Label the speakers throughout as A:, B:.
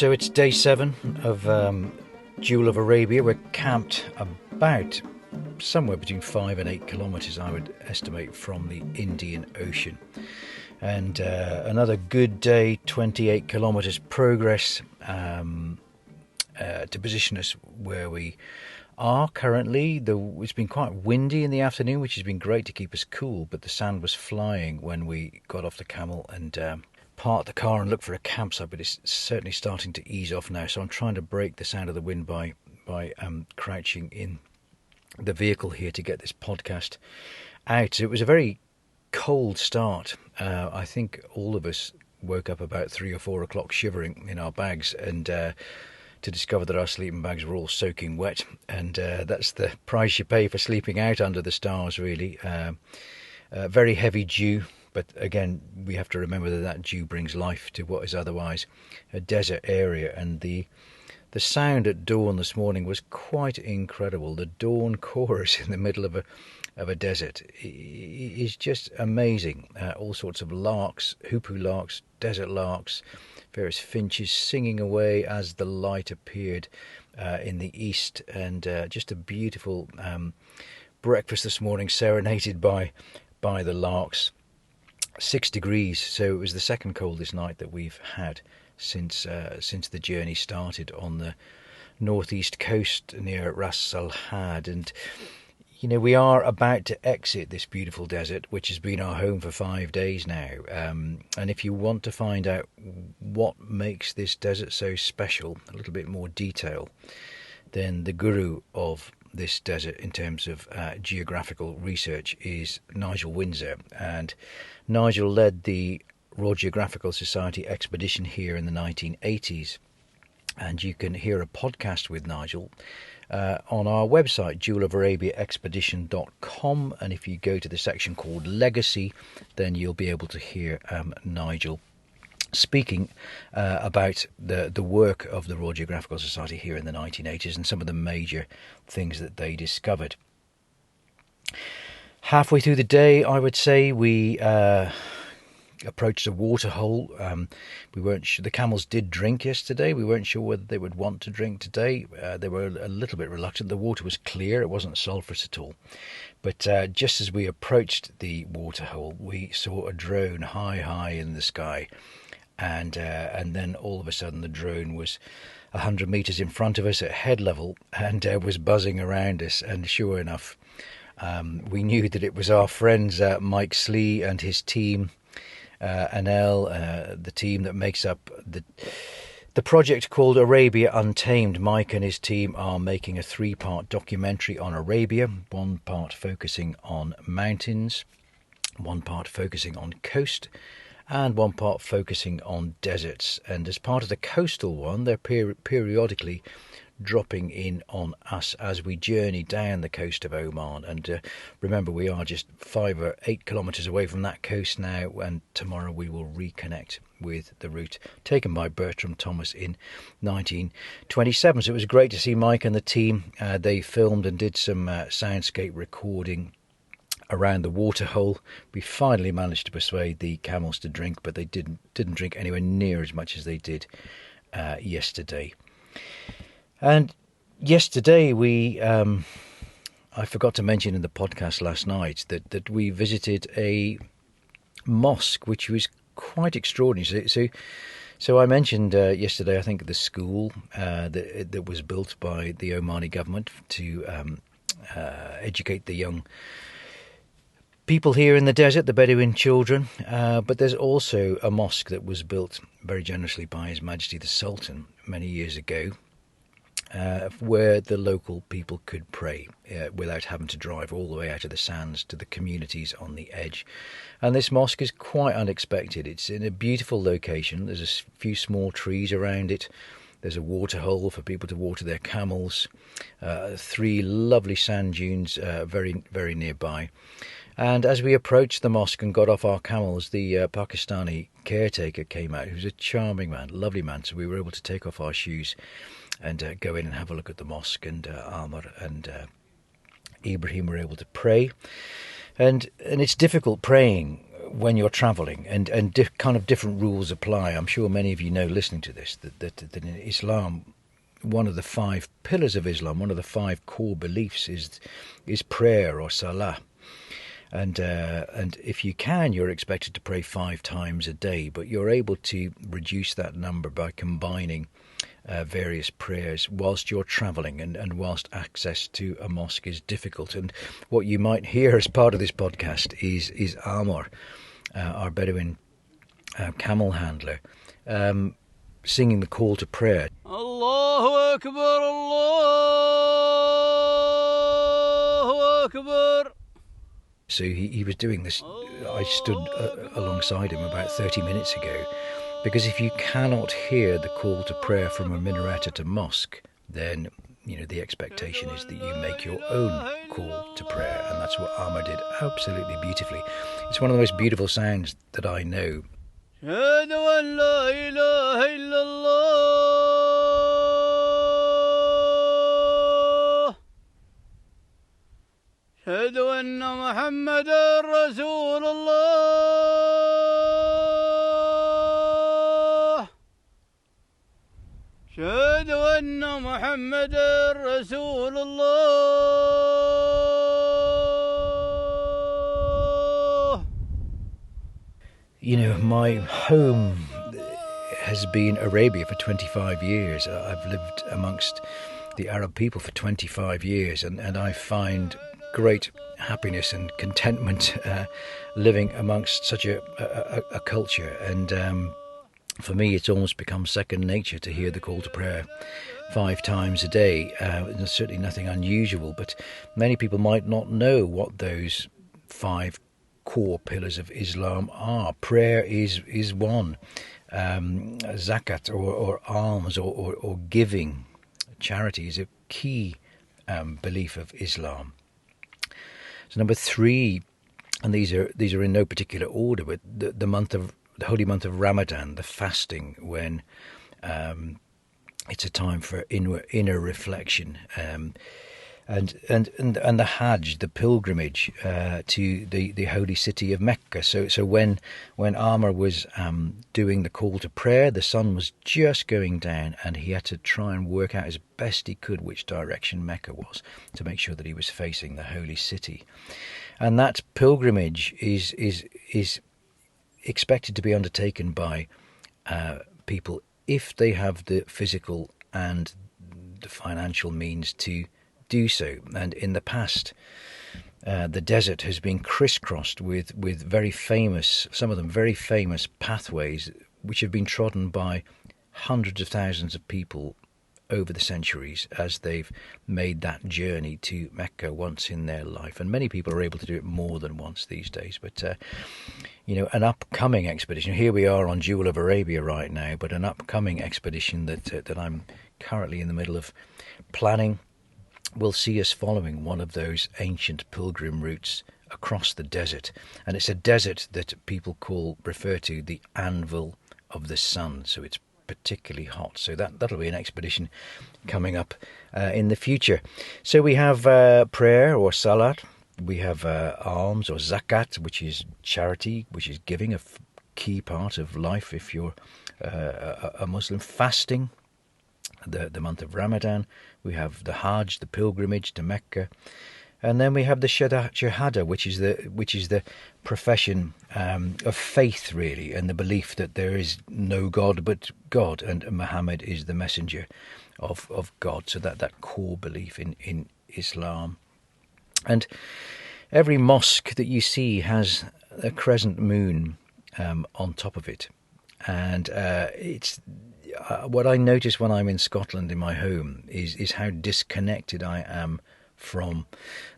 A: So it's day 7 of Jewel of Arabia. We're camped about somewhere between 5 and 8 kilometres, I would estimate, from the Indian Ocean. And another good day, 28 kilometres progress to position us where we are currently. It's been quite windy in the afternoon, which has been great to keep us cool, but the sand was flying when we got off the camel and parked the car and looked for a campsite, but it's certainly starting to ease off now. So I'm trying to break the sound of the wind by crouching in the vehicle here to get this podcast out. So it was a very cold start. I think all of us woke up about 3 or 4 o'clock shivering in our bags, and to discover that our sleeping bags were all soaking wet. And that's the price you pay for sleeping out under the stars, really. Very heavy dew. But again, we have to remember that dew brings life to what is otherwise a desert area. And the sound at dawn this morning was quite incredible. The dawn chorus in the middle of a desert is just amazing. All sorts of larks, hoopoo larks, desert larks, various finches singing away as the light appeared in the east. And just a beautiful breakfast this morning, serenaded by the larks. 6 degrees, so it was the second coldest night that we've had since the journey started on the northeast coast near Ras Al Had. And you know, we are about to exit this beautiful desert, which has been our home for 5 days now. And if you want to find out what makes this desert so special, a little bit more detail, then the guru of this desert in terms of geographical research is Nigel Windsor. And Nigel led the Royal Geographical Society expedition here in the 1980s. And you can hear a podcast with Nigel on our website, jewelofarabiaexpedition.com. And if you go to the section called Legacy, then you'll be able to hear Nigel speaking about the work of the Royal Geographical Society here in the 1980s and some of the major things that they discovered. Halfway through the day, I would say, we approached a waterhole. We weren't sure. The camels did drink yesterday. We weren't sure whether they would want to drink today. They were a little bit reluctant. The water was clear. It wasn't sulphurous at all. But just as we approached the waterhole, we saw a drone high in the sky. And then all of a sudden the drone was 100 metres in front of us at head level and was buzzing around us. And sure enough, we knew that it was our friends Mike Slee and his team, Anel, the team that makes up the project called Arabia Untamed. Mike and his team are making a 3-part documentary on Arabia, 1 part focusing on mountains, 1 part focusing on coast, and 1 part focusing on deserts. And as part of the coastal one, they're periodically dropping in on us as we journey down the coast of Oman. And remember, we are just 5 or 8 kilometres away from that coast now, and tomorrow we will reconnect with the route taken by Bertram Thomas in 1927. So it was great to see Mike and the team. They filmed and did some soundscape recording around the waterhole. We finally managed to persuade the camels to drink, but they didn't drink anywhere near as much as they did yesterday. And yesterday we I forgot to mention in the podcast last night that we visited a mosque, which was quite extraordinary. So I mentioned yesterday, I think, the school that was built by the Omani government to educate the young people here in the desert, the Bedouin children, but there's also a mosque that was built very generously by His Majesty the Sultan many years ago, where the local people could pray without having to drive all the way out of the sands to the communities on the edge. And this mosque is quite unexpected. It's in a beautiful location. There's a few small trees around it. There's a waterhole for people to water their camels. 3 lovely sand dunes very, very nearby. And as we approached the mosque and got off our camels, the Pakistani caretaker came out, who's a charming man, lovely man. So we were able to take off our shoes and go in and have a look at the mosque. And Amour and Ibrahim were able to pray. And it's difficult praying when you're travelling, and kind of different rules apply. I'm sure many of you know, listening to this, that in Islam, one of the 5 pillars of Islam, one of the 5 core beliefs is prayer, or salah. And if you can, you're expected to pray 5 times a day, but you're able to reduce that number by combining various prayers whilst you're travelling, and whilst access to a mosque is difficult. And what you might hear as part of this podcast is Amour, our Bedouin camel handler, singing the call to prayer. Allahu Akbar, Allahu Akbar. So he was doing this. I stood alongside him about 30 minutes ago, because if you cannot hear the call to prayer from a minaret at a mosque, then the expectation is that you make your own call to prayer, and that's what Amour did absolutely beautifully. It's one of the most beautiful sounds that I know. أشهد أن محمدا رسول الله أشهد أن محمدا رسول الله. My home has been Arabia for 25 years. I've lived amongst the Arab people for 25 years, and I find great happiness and contentment living amongst such a culture. And for me, it's almost become second nature to hear the call to prayer 5 times a day. There's certainly nothing unusual, but many people might not know what those 5 core pillars of Islam are. Prayer is one. Zakat, or alms, or giving, charity, is a key belief of Islam. So number 3, and these are in no particular order, but the holy month of Ramadan, the fasting, when it's a time for inner reflection, and the Hajj, the pilgrimage to the holy city of Mecca. So when Amour was doing the call to prayer, the sun was just going down, and he had to try and work out as best he could which direction Mecca was, to make sure that he was facing the holy city. And that pilgrimage is expected to be undertaken by people if they have the physical and the financial means to do so. And in the past, the desert has been crisscrossed with very famous, some of them very famous pathways, which have been trodden by hundreds of thousands of people over the centuries as they've made that journey to Mecca once in their life. And many people are able to do it more than once these days. But an upcoming expedition, here we are on Jewel of Arabia right now, but an upcoming expedition that I'm currently in the middle of planning will see us following one of those ancient pilgrim routes across the desert. And it's a desert that people refer to the anvil of the sun, so it's particularly hot. So that'll be an expedition coming up in the future. So we have prayer, or salat. We have alms, or zakat, which is charity, which is giving, a key part of life if you're a Muslim. Fasting, the month of Ramadan. We have the Hajj, the pilgrimage to Mecca. And then we have the Shahada, which is the profession of faith, really, and the belief that there is no God but God, and Muhammad is the messenger of God. So that core belief in Islam. And every mosque that you see has a crescent moon on top of it. And it's what I notice when I'm in Scotland in my home is how disconnected I am from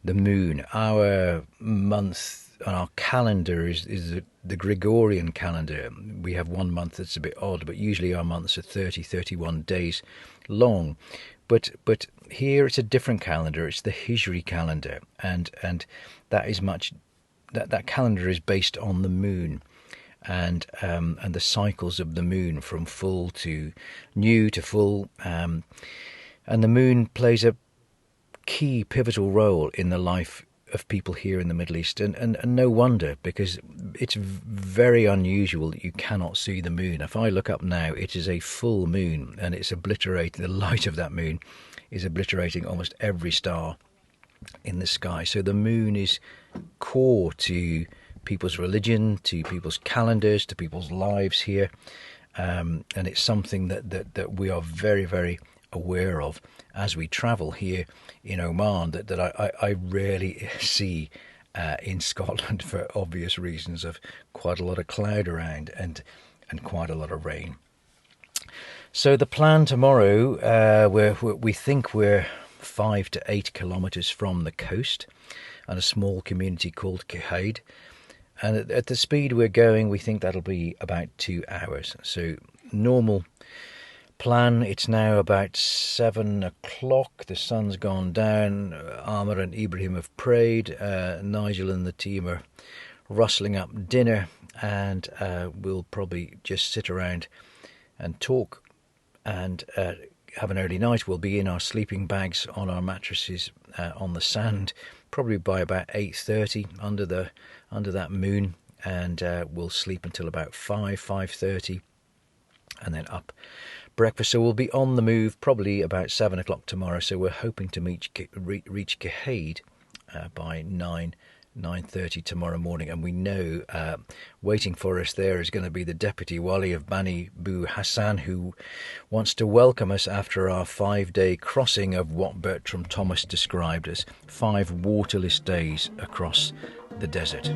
A: the moon. Our month on our calendar is the Gregorian calendar. We have one month that's a bit odd, but usually our months are 31 days long. But here it's a different calendar. It's the Hijri calendar, and that is that calendar is based on the moon. And the cycles of the moon from full to new to full, and the moon plays a key pivotal role in the life of people here in the Middle East, and no wonder, because it's very unusual that you cannot see the moon. If I look up now, it is a full moon, and it's obliterating, the light of that moon is obliterating almost every star in the sky. So the moon is core to people's religion, to people's calendars, to people's lives here, and it's something that we are very, very aware of as we travel here in Oman, that I rarely see in Scotland, for obvious reasons of quite a lot of cloud around and quite a lot of rain. So the plan tomorrow, we think we're 5 to 8 kilometres from the coast, and a small community called Kehaid. And at the speed we're going, we think that'll be about 2 hours. So normal plan. It's now about 7 o'clock. The sun's gone down. Amour and Ibrahim have prayed. Nigel and the team are rustling up dinner, and we'll probably just sit around and talk and have an early night. We'll be in our sleeping bags on our mattresses on the sand, probably by about 8:30 under that moon, and we'll sleep until about 5:30, and then up breakfast. So we'll be on the move probably about 7 o'clock tomorrow. So we're hoping to reach Kehaid by 9:30 tomorrow morning, and we know waiting for us there is going to be the Deputy Wali of Bani Bu Hassan, who wants to welcome us after our 5-day crossing of what Bertram Thomas described as 5 waterless days across the desert.